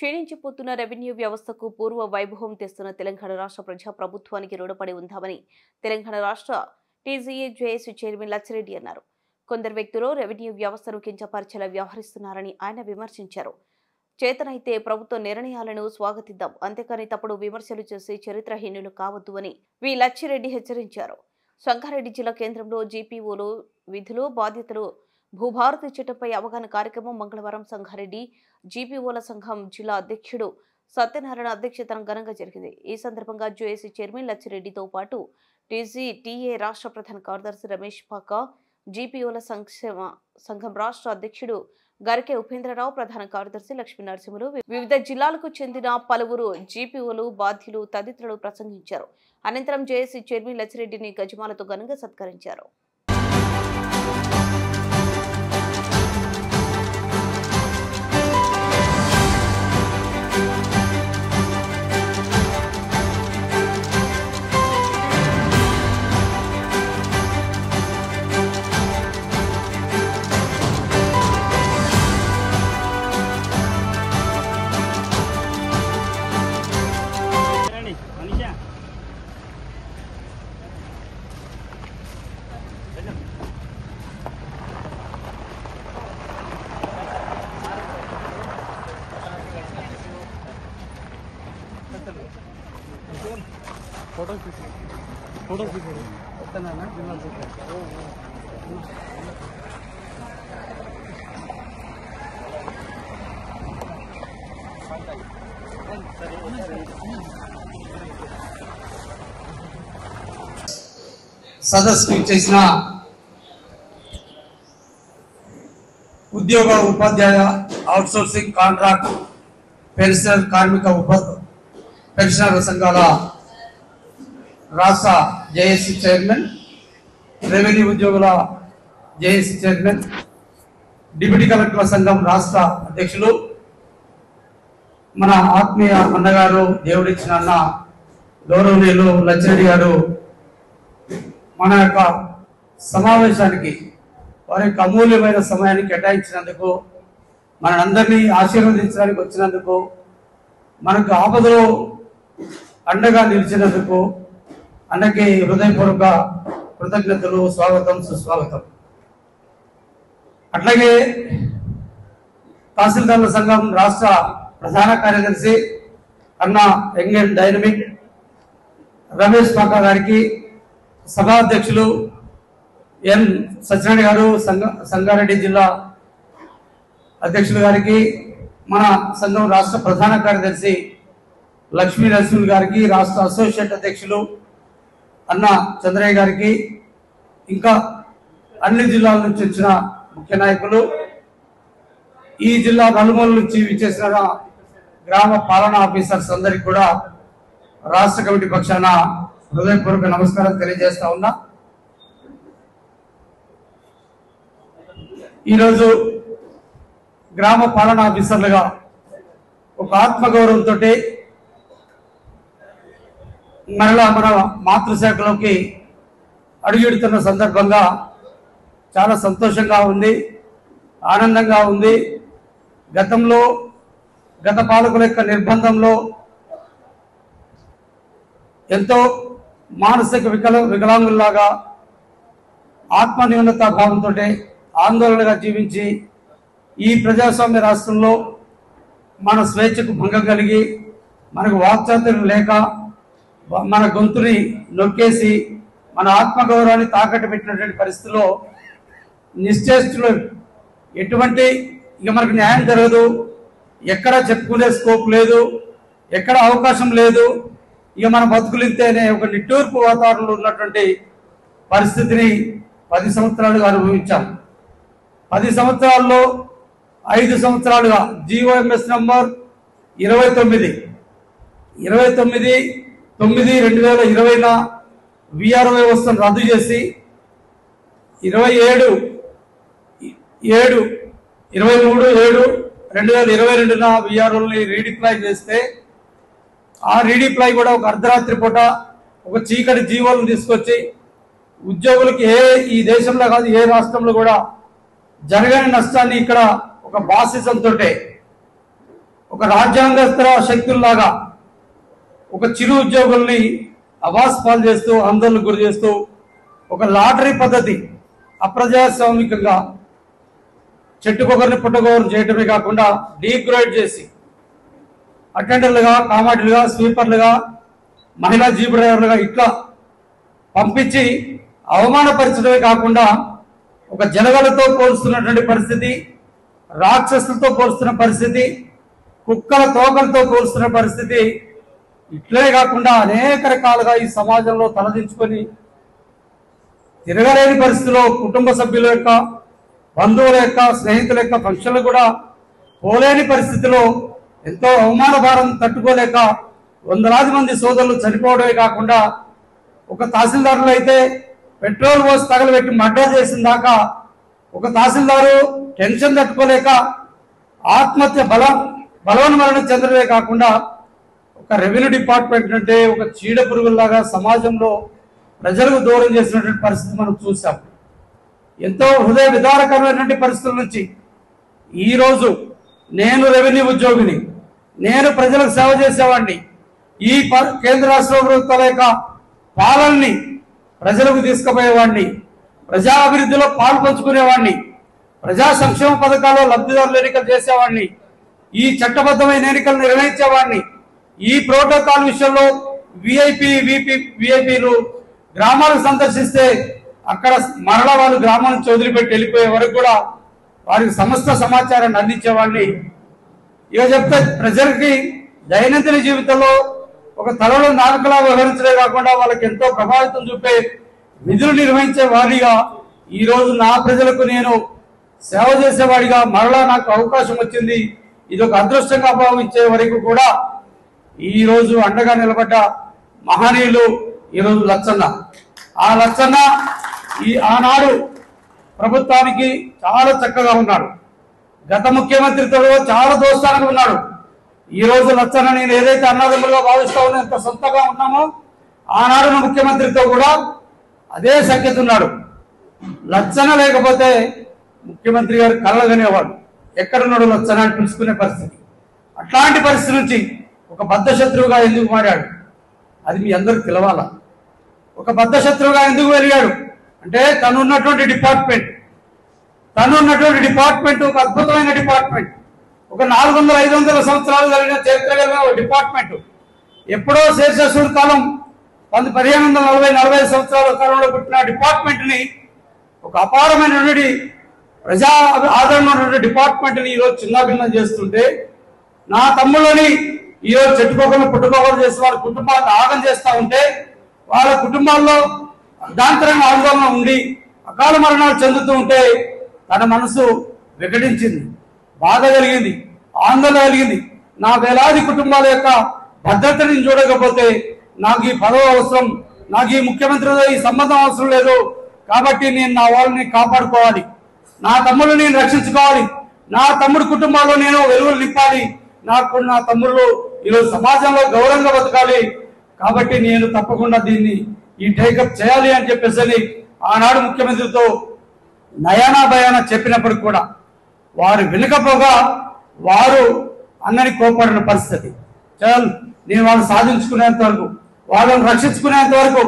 క్షీణించిపోతున్న revenue వ్యవస్థకు పూర్వ వైభవం తెస్తున్న తెలంగాణ రాష్ట్ర ప్రజా ప్రభుత్వానికి రుణపడి ఉందామని తెలంగాణ రాష్ట్ర టీజీఏజేఏసీ చైర్మన్ లచ్చిరెడ్డి అన్నారు. కొందరు వ్యక్తులు రెవెన్యూ వ్యవస్థను కించపరిచేలా వ్యవహరిస్తున్నారని ఆయన విమర్శించారు. చేతనైతే ప్రభుత్వ నిర్ణయాలను స్వాగతిద్దాం, అంతేకాని తప్పుడు విమర్శలు చేసి చరిత్రహీనులు కావద్దు అని వి లచ్చిరెడ్డి హెచ్చరించారు. సంగారెడ్డి జిల్లా కేంద్రంలో జీపీఓలు విధులు బాధ్యతలు భూభారతి చట్టంపై అవగాహన కార్యక్రమం మంగళవారం సంగారెడ్డి జీపీఓల సంఘం జిల్లా అధ్యక్షుడు సత్యనారాయణ అధ్యక్షతన ఘనంగా జరిగింది. ఈ సందర్భంగా జేఏసీ చైర్మన్ లచ్చిరెడ్డితో పాటు టీజీటీఏ రాష్ట్ర ప్రధాన కార్యదర్శి రమేష్ పాక, జీపీఓల సంఘం రాష్ట్ర అధ్యక్షుడు గరికే ఉపేంద్రరావు, ప్రధాన కార్యదర్శి లక్ష్మీ నరసింహులు, వివిధ జిల్లాలకు చెందిన పలువురు జీపీఓలు బాధ్యులు తదితరులు ప్రసంగించారు. అనంతరం జేఏసీ చైర్మన్ లచ్చిరెడ్డిని గజమాలతో ఘనంగా సత్కరించారు. फोटो ना సదస్సుకు చేసిన ఉద్యోగ ఉపాధ్యాయ అవుట్సోర్సింగ్ కాంట్రాక్ట్ పెన్షనర్ కార్మిక పెన్షనర్ సంఘాల రాష్ట్ర జేఏసీ చైర్మన్, రెవెన్యూ ఉద్యోగుల జేఏసీ చైర్మన్, డిప్యూటీ కలెక్టర్ల సంఘం రాష్ట్ర అధ్యక్షులు, మన ఆత్మీయ అన్నగారు దేవుడిచ్చిన అన్న గౌరవనీయులు లచ్చిరెడ్డి గారు మన యొక్క సమావేశానికి వారి యొక్క అమూల్యమైన సమయాన్ని కేటాయించినందుకు, మనందరినీ ఆశీర్వదించడానికి వచ్చినందుకు, మనకు ఆపదలో అండగా నిలిచినందుకు అన్నకి హృదయపూర్వక కృతజ్ఞతలు, స్వాగతం, సుస్వాగతం. అట్లాగే తహసీల్దార్ల సంఘం రాష్ట్ర ప్రధాన కార్యదర్శి అన్న యంగ్ అండ్ డైనమిక్ రమేష్ పాక గారికి, సభాధ్యక్షులు ఎన్ సత్యనారాయణ గారు, సంగారెడ్డి జిల్లా అధ్యక్షులు గారికి, మన సంఘం రాష్ట్ర ప్రధాన కార్యదర్శి లక్ష్మీ నరసింహులు గారికి, రాష్ట్ర అసోసియేట్ అధ్యక్షులు అన్న చంద్రయ్య గారికి, ఇంకా అన్ని జిల్లాల నుంచి వచ్చిన ముఖ్య నాయకులు, ఈ జిల్లా నలుమూల నుంచి విచ్చేసిన గ్రామ పాలనా ఆఫీసర్స్ అందరికి కూడా రాష్ట్ర కమిటీ పక్షాన హృదయపూర్వక నమస్కారం తెలియజేస్తా ఉన్నా. ఈరోజు గ్రామ పాలనా ఆఫీసర్లుగా ఒక ఆత్మగౌరవంతో మరలా మన మాతృశాఖలోకి అడుగుపెడుతున్న సందర్భంగా చాలా సంతోషంగా ఉంది, ఆనందంగా ఉంది. గత పాలకుల యొక్క నిర్బంధంలో ఎంతో మానసిక వికలాంగుల్లాగా ఆత్మన్యూనతా భావంతో ఆందోళనగా జీవించి ఈ ప్రజాస్వామ్య రాష్ట్రంలో మన స్వేచ్ఛకు భంగం కలిగి, మనకు వాక్చాతుర్యం లేక మన గొంతుని నొక్కేసి మన ఆత్మగౌరవాన్ని తాకట్టు పెట్టినటువంటి పరిస్థితిలో నిశ్చేష్టులు, ఎటువంటి ఇక మనకు న్యాయం జరగదు, ఎక్కడ చెప్పుకునే స్కోప్ లేదు, ఎక్కడ అవకాశం లేదు, ఇక మన బతుకులింతేనే ఒక నిట్టూర్పు వాతావరణంలో ఉన్నటువంటి పరిస్థితిని 10 సంవత్సరాలుగా అనుభవించాం. 10 సంవత్సరాల్లో 5 సంవత్సరాలుగా జీఓఎంఎస్ నంబర్ 29/9/2020 విఆర్ఓ వ్యవస్థను రద్దు చేసి 23/7/2022 విఆర్ఓని రీడిప్లాయ్ చేస్తే, ఆ రీడిప్లాయ్ కూడా ఒక అర్ధరాత్రి పూట ఒక చీకటి జీవోలను తీసుకొచ్చి ఉద్యోగులకి ఈ దేశంలో కాదు ఏ రాష్ట్రంలో కూడా జరగని నష్టాన్ని ఇక్కడ ఒక బాసిజంతో ఒక రాజ్యాంగేతర శక్తుల్లాగా ఒక చిరు ఉద్యోగుల్ని అవాస్పాలు చేస్తూ ఆందోళనకు గురి చేస్తూ ఒక లాటరీ పద్ధతి అప్రజాస్వామికంగా చెట్టుకొకరిని పుట్టకొకరిని చేయటమే కాకుండా డీగ్రేడ్ చేసి అటెండర్లుగా, కామాడీలుగా, స్వీపర్లుగా, మహిళా జీప్ డ్రైవర్లుగా ఇట్లా పంపించి అవమానపరచడమే కాకుండా ఒక జనగలతో పోల్స్తున్నటువంటి పరిస్థితి, రాక్షసులతో పోల్స్తున్న పరిస్థితి, కుక్కల తోకలతో పోల్స్తున్న పరిస్థితి, ఇట్లే కాకుండా అనేక రకాలుగా ఈ సమాజంలో తలదించుకొని తిరగలేని పరిస్థితిలో కుటుంబ సభ్యుల యొక్క, బంధువుల యొక్క, స్నేహితుల యొక్క ఫంక్షన్లు కూడా పోలేని పరిస్థితిలో ఎంతో అవమాన భారం తట్టుకోలేక వందలాది మంది సోదరులు చనిపోవడమే కాకుండా ఒక తహసీల్దారులు అయితే పెట్రోల్ పోసి తగలబెట్టి మర్డర్ చేసిన దాకా ఒక తహసీల్దారు టెన్షన్ తట్టుకోలేక ఆత్మహత్య బలవన్మరణం చెందడమే కాకుండా ఒక రెవెన్యూ డిపార్ట్మెంట్ అంటే ఒక చీడ పురుగుల్లాగా సమాజంలో ప్రజలకు దూరం చేసినటువంటి పరిస్థితి మనం చూసాం. ఎంతో హృదయ విదారకరమైనటువంటి పరిస్థితుల నుంచి ఈరోజు నేను రెవెన్యూ ఉద్యోగిని, నేను ప్రజలకు సేవ చేసేవాడిని, ఈ కేంద్ర రాష్ట్ర ప్రభుత్వాల యొక్క పాలనని ప్రజలకు తీసుకుపోయేవాడిని, ప్రజా అభివృద్ధిలో పాలు పంచుకునేవాడిని, ప్రజా సంక్షేమ పథకాల్లో లబ్ధిదారులు ఎన్నికలు చేసేవాడిని, ఈ చట్టబద్ధమైన ఎన్నికలు నిర్వహించేవాడిని, ఈ ప్రోటోకాల్ విషయంలో విఐపీలు గ్రామాలకు సందర్శిస్తే అక్కడ మరలా వాళ్ళు గ్రామం నుంచి వదిలిపెట్టి వెళ్ళిపోయే వరకు కూడా వారికి సమస్త సమాచారాన్ని అందించేవాడిని. ఇక చెప్తే ప్రజలకి దైనందిన జీవితంలో ఒక తలలో నాలుకలా వ్యవహరించడే కాకుండా వాళ్ళకి ఎంతో ప్రభావితం చూపే విధులు నిర్వహించే వాడిగా ఈరోజు నా ప్రజలకు నేను సేవ చేసేవాడిగా మరలా నాకు అవకాశం వచ్చింది. ఇది ఒక అదృష్టంగా భావించే వరకు కూడా ఈరోజు అండగా నిలబడ్డ మహనీయులు ఈరోజు లచ్చన్న. ఆ లచ్చన్న ఆనాడు ప్రభుత్వానికి చాలా చక్కగా ఉన్నాడు. గత ముఖ్యమంత్రితో చాలా దోస్తానికి ఉన్నాడు. ఈ రోజు లచ్చన్న నేను ఏదైతే అన్నదమ్ములుగా భావిస్తా ఉన్నా ఎంత సొంతగా ఉన్నామో ఆనాడు ముఖ్యమంత్రితో కూడా అదే సంఖ్యత ఉన్నాడు. లచ్చన్న లేకపోతే ముఖ్యమంత్రి గారు కలగనేవాడు, ఎక్కడున్నాడు లచ్చన్న అని పిలుచుకునే పరిస్థితి. అట్లాంటి పరిస్థితి నుంచి ఒక బద్ధశత్రువుగా ఎందుకు మారాడు అది మీ అందరికి తెలవాలా. ఒక బద్ధశత్రువుగా ఎందుకు వెలిగాడు అంటే తనున్నటువంటి డిపార్ట్మెంట్ ఒక అద్భుతమైన డిపార్ట్మెంట్, ఒక 400-500 సంవత్సరాలు కలిగిన చరిత్ర కలిగిన ఒక డిపార్ట్మెంట్. ఎప్పుడో శేషాసూర్ కాలం 1540-45 సంవత్సరాల కాలంలో పుట్టిన డిపార్ట్మెంట్ ని ఒక అపారమైనటువంటి ప్రజా ఆదరణ ఉన్నటువంటి డిపార్ట్మెంట్ ని ఈరోజు చిన్నాభిన్నం చేస్తుంటే నా తమ్ముళ్ళని ఈరోజు చెట్టుకోకుండా పుట్టుకోకుండా చేసి వాళ్ళ కుటుంబాలను ఆగం చేస్తూ ఉంటే వాళ్ళ కుటుంబాల్లో దాంతరంగా ఆందోళన ఉండి అకాల మరణాలు చెందుతూ ఉంటే తన మనసు వికటించింది, బాధ కలిగింది, ఆందోళన కలిగింది. నా వేలాది కుటుంబాల యొక్క భద్రతని చూడకపోతే నాకు ఈ పదవి అవసరం, నాకు ఈ ముఖ్యమంత్రితో ఈ సంబంధం అవసరం లేదు. కాబట్టి నేను నా వాళ్ళని కాపాడుకోవాలి, నా తమ్ముళ్ళు నేను రక్షించుకోవాలి, నా తమ్ముడు కుటుంబాల్లో నేను వెలుగులు నింపాలి, నా తమ్ముళ్ళు ఈరోజు సమాజంలో గౌరవంగా బతకాలి. కాబట్టి నేను తప్పకుండా దీన్ని ఈ టేకప్ చేయాలి అని చెప్పేసి ఆనాడు ముఖ్యమంత్రితో నయానా భయానా చెప్పినప్పటికి కూడా వారు వినకపోగా వారు అన్నని కోపడిన పరిస్థితి. చల్ నేను వాళ్ళని సాధించుకునేంత వరకు, వాళ్ళని రక్షించుకునేంత వరకు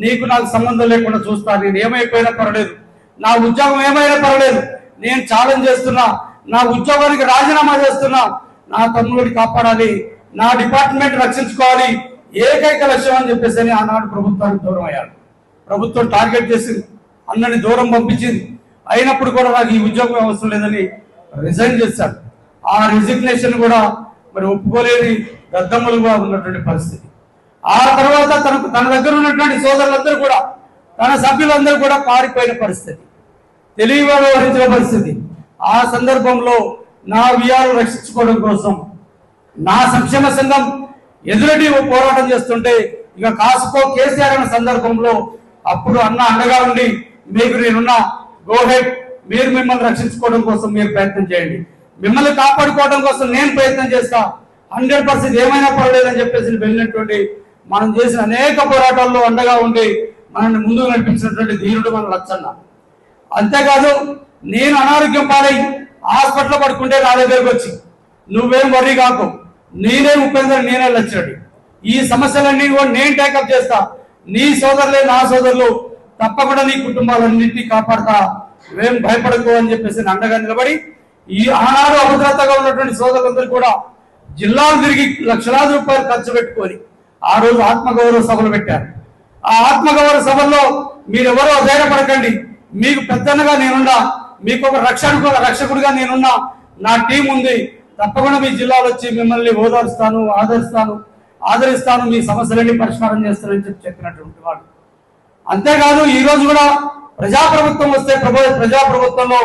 నీకు నాకు సంబంధం లేకుండా చూస్తాను. నేను ఏమైపోయినా పర్వాలేదు, నా ఉద్యోగం ఏమైనా పర్వాలేదు, నేను ఛాలెంజ్ చేస్తున్నా, నా ఉద్యోగానికి రాజీనామా చేస్తున్నా, నా తమ్ముడిని కాపాడాలి, నా డిపార్ట్మెంట్ రక్షించుకోవాలి, ఏకైక లక్ష్యం అని చెప్పేసి ఆనాడు ప్రభుత్వానికి దూరం అయ్యాడు. ప్రభుత్వం టార్గెట్ చేసింది, అన్నని దూరం పంపించింది. అయినప్పుడు కూడా నాకు ఈ ఉద్యోగం అవసరం లేదని రిజైన్ చేశాడు. ఆ రిజిగ్నేషన్ కూడా మరి ఒప్పుకోలేని దద్దమ్మలుగా ఉన్నటువంటి పరిస్థితి. ఆ తర్వాత తన దగ్గర ఉన్నటువంటి సోదరులందరూ కూడా, తన సభ్యులందరూ కూడా పారిపోయిన పరిస్థితి, తెలివిగా వ్యవహరించిన పరిస్థితి. ఆ సందర్భంలో నా విఆర్ను రక్షించుకోవడం కోసం నా సంక్షేమ సంఘం ఎదురటి పోరాటం చేస్తుంటే ఇక కాసుకో కేసీఆర్ అనే సందర్భంలో అప్పుడు అన్న అండగా ఉండి మీకు నేనున్నా, గో హెడ్, మీరు మిమ్మల్ని రక్షించుకోవడం కోసం మీరు ప్రయత్నం చేయండి, మిమ్మల్ని కాపాడుకోవడం కోసం నేను ప్రయత్నం చేస్తా, 100% ఏమైనా పర్వాలేదని చెప్పేసి వెళ్ళినటువంటి మనం చేసిన అనేక పోరాటాల్లో అండగా ఉండి మనల్ని ముందుకు నడిపించినటువంటి ధీరుడు మన లచ్చన్న. అంతేకాదు నేను అనారోగ్యం పాలై హాస్పిటల్లో పడుకుంటే నా దగ్గరకు వచ్చి నువ్వేం వర్రీ కాకు, నేనే ఉపేందర్, నేనే లచ్చిరెడ్డి, ఈ సమస్యలన్నీ కూడా నేను టేకప్ చేస్తా, నీ సోదరులే నా సోదరులు, తప్పకుండా నీ కుటుంబాలన్నింటినీ కాపాడతా, నువ్వేం భయపడకు అని చెప్పేసి అండగా నిలబడి ఈ ఆనాడు అభద్రతగా ఉన్నటువంటి సోదరులందరూ కూడా జిల్లాలు తిరిగి లక్షలాది రూపాయలు ఖర్చు పెట్టుకొని ఆ రోజు ఆత్మగౌరవ సభలు పెట్టారు. ఆ ఆత్మగౌరవ సభల్లో మీరెవరో ధైర్యపడకండి, మీకు పెద్దన్నగా నేనున్నా, మీకు ఒక రక్షకుడిగా నేనున్నా, నా టీం ఉంది, తప్పకుండా మీ జిల్లాలో వచ్చి మిమ్మల్ని ఓదారుస్తాను, ఆదరిస్తాను, మీ సమస్యలన్నీ పరిష్కారం చేస్తానని చెప్పినటువంటి వాడు. అంతేకాదు ఈ రోజు కూడా ప్రజాప్రభుత్వం వస్తే ప్రజాప్రభుత్వంలో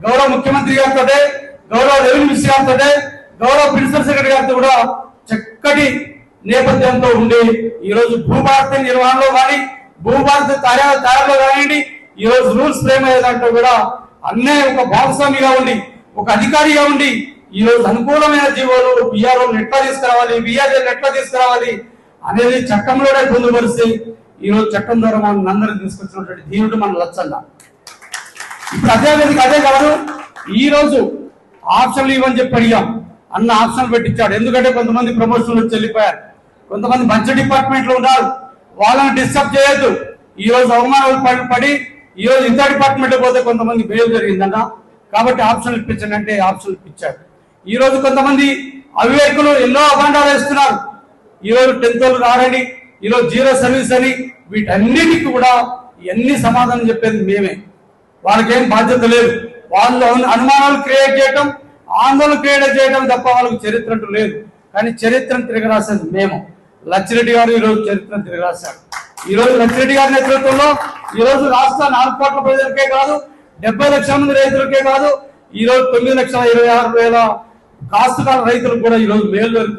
గౌరవ ముఖ్యమంత్రి గారితో, గౌరవ రెవెన్యూ మినిస్టర్ గారితో, గౌరవ ప్రిన్సిపల్ సెక్రటరీ గారితో కూడా చక్కటి నేపథ్యంతో ఉండి ఈ రోజు భూభారతి నిర్వహణలో కానీ, భూభారతి తయారులో కానివ్వండి, ఈ రోజు రూల్స్ ఫ్రేమ్ అయ్యేదాంట్లో కూడా అన్నే ఒక భాగస్వామిగా ఉండి, ఒక అధికారిగా ఉండి ఈ రోజు అనుకూలమైన జీవోలు బిఆర్ఓలు ఎట్లా తీసుకురావాలి, బిఆర్ఏలు ఎట్లా తీసుకురావాలి అనేది చట్టంలోనే పొందుపరిస్తే ఈ రోజు చట్టం ద్వారా మనం అందరికి తీసుకొచ్చినటువంటి ధీరుడు మన లచ్చన్న. ఇప్పుడు అదే కాదు, ఈ రోజు ఆప్షన్లు ఇవ్వని చెప్పి అడిగాం, అన్న ఆప్షన్లు పెట్టించాడు. ఎందుకంటే కొంతమంది ప్రమోషన్లు వచ్చి వెళ్ళిపోయారు, కొంతమంది మంచి డిపార్ట్మెంట్ లో ఉన్నారు, వాళ్ళని డిస్టర్బ్ చేయొద్దు. ఈ రోజు అవమానాలు పడి ఈ రోజు ఇంత డిపార్ట్మెంట్ పోతే కొంతమంది బెయిల్ జరిగిందన్న, కాబట్టి ఆప్షన్లు ఇప్పించండి అంటే ఆప్షన్లు ఇప్పించారు. ఈ రోజు కొంతమంది అవివేకులు ఎన్నో అభాండాలు వేస్తున్నారు, ఈ రోజు 10th వాళ్ళు రారండి, ఈ రోజు జీరో సర్వీస్ అని, వీటన్నిటికీ కూడా ఎన్ని సమాధానం చెప్పేది మేమే, వాళ్ళకేం బాధ్యత లేదు. వాళ్ళు అనుమానాలు క్రియేట్ చేయటం, ఆందోళన క్రియేట్ చేయడం తప్ప వాళ్ళకి చరిత్ర అంటూ లేదు. కానీ చరిత్రను తిరగరాసేది మేము. లచ్చిరెడ్డి గారు ఈ రోజు చరిత్రను తిరగరాశారు. ఈ రోజు లచ్చిరెడ్డి గారి నేతృత్వంలో ఈ రోజు రాష్ట్ర 4 కోట్ల ప్రజలకే కాదు, 70 లక్షల మంది రైతులకే కాదు, ఈ రోజు 9,26,000 కాస్తుకాల రైతులకు కూడా ఈ రోజు మేలు జరుగుతుంది.